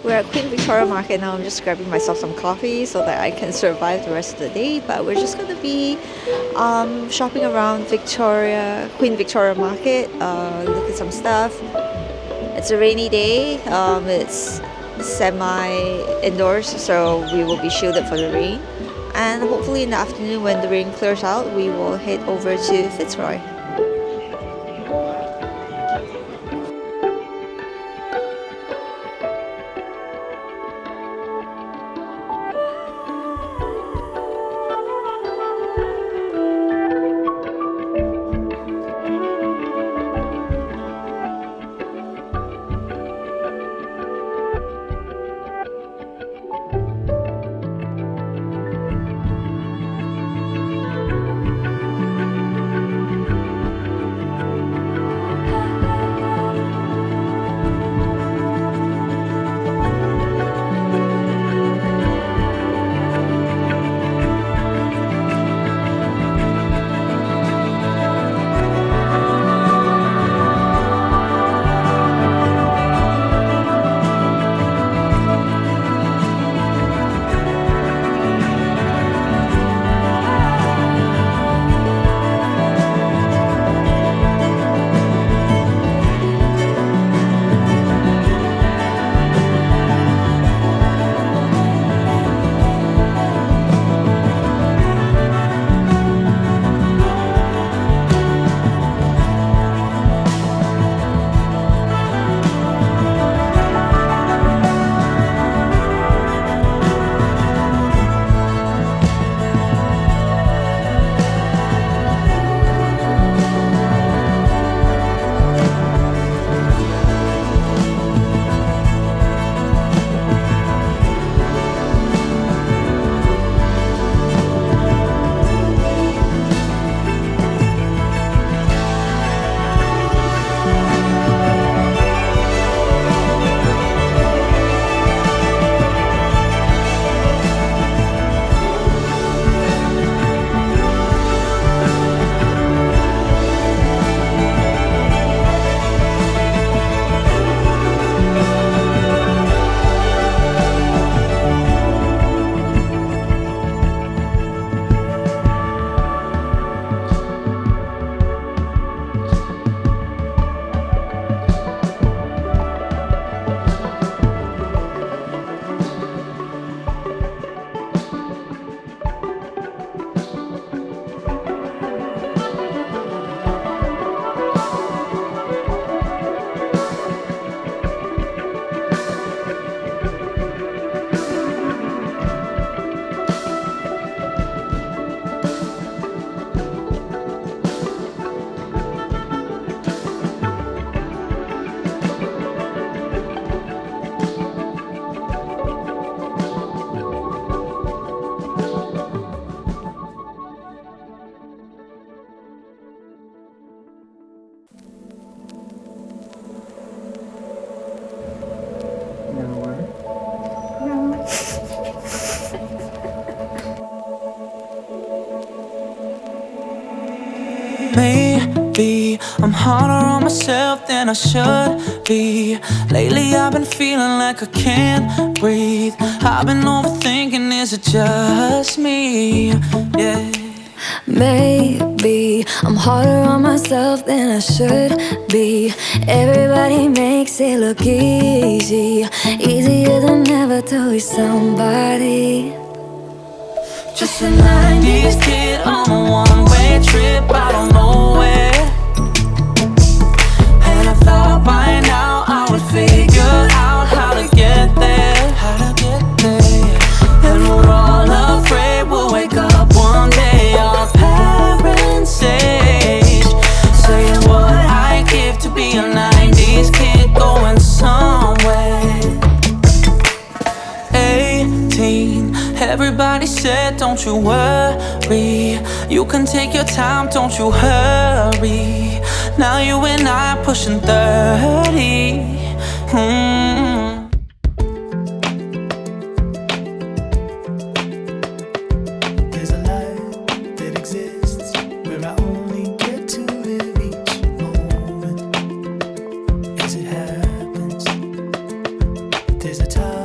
We're at Queen Victoria Market now. I'm just grabbing myself some coffee so that I can survive the rest of the day. But we're just gonna be shopping around Queen Victoria Market, look at some stuff. It's a rainy day. It's semi-indoors, so we will be shielded for the rain. And hopefully in the afternoon when the rain clears out, we will head over to Fitzroy. Maybe I'm harder on myself than I should be. Lately I've been feeling like I can't breathe. I've been overthinking, is it just me? Yeah. Maybe I'm harder on myself than I should be. Everybody makes it look easy, easier than ever to be somebody. Just a 90s kid on a one-way trip out of nowhere. And I thought by now I would figure out how to get there. And we're all afraid we'll wake up one day our parents' age, saying what I'd give to be a 90s kid going somewhere. 18, everybody said don't you worry, you can take your time, don't you hurry. Now you and I are pushing 30. There's a life that exists where I only get to live each moment as it happens. There's a time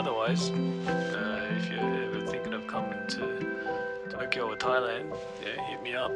otherwise, if you're ever thinking of coming to Tokyo or Thailand, yeah, hit me up.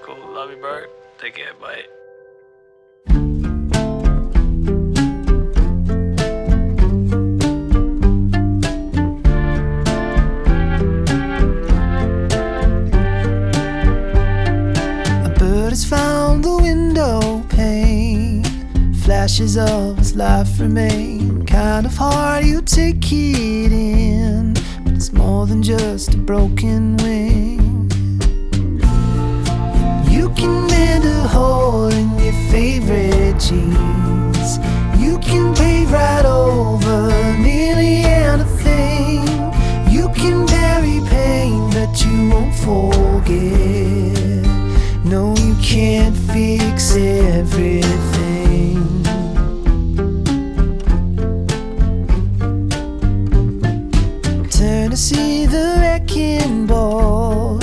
Cool, love you, bro. Take care, bye. Has found the window pane. Flashes of his life remain. Kind of hard, you take it in, but it's more than just a broken wing. You can mend a hole in your favorite jeans. You can pave right over nearly anything. You can bury pain, but you won't forget. No, you can't fix everything. Turn to see the wrecking ball.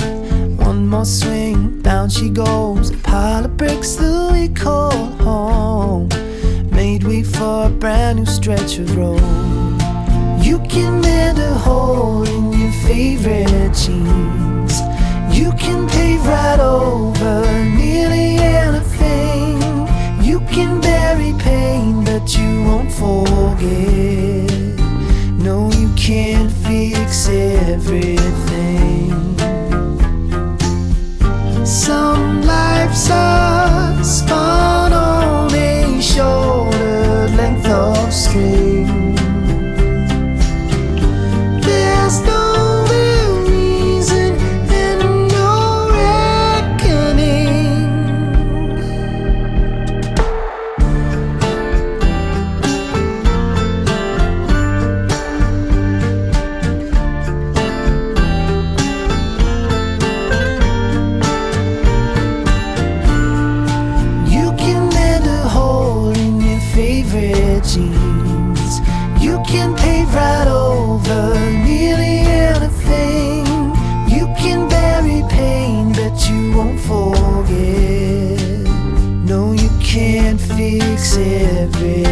One more swing, down she goes. A pile of bricks that we call home. Made way for a brand new stretch of road. You can mend a hole in your favorite jeans. You can pave right over nearly anything. You can bury pain, but you won't forget. No, you can't fix everything. Some lives are spun on a shoulder length of string. There's no jeans. You can pave right over nearly anything. You can bury pain, but you won't forget. No, you can't fix everything.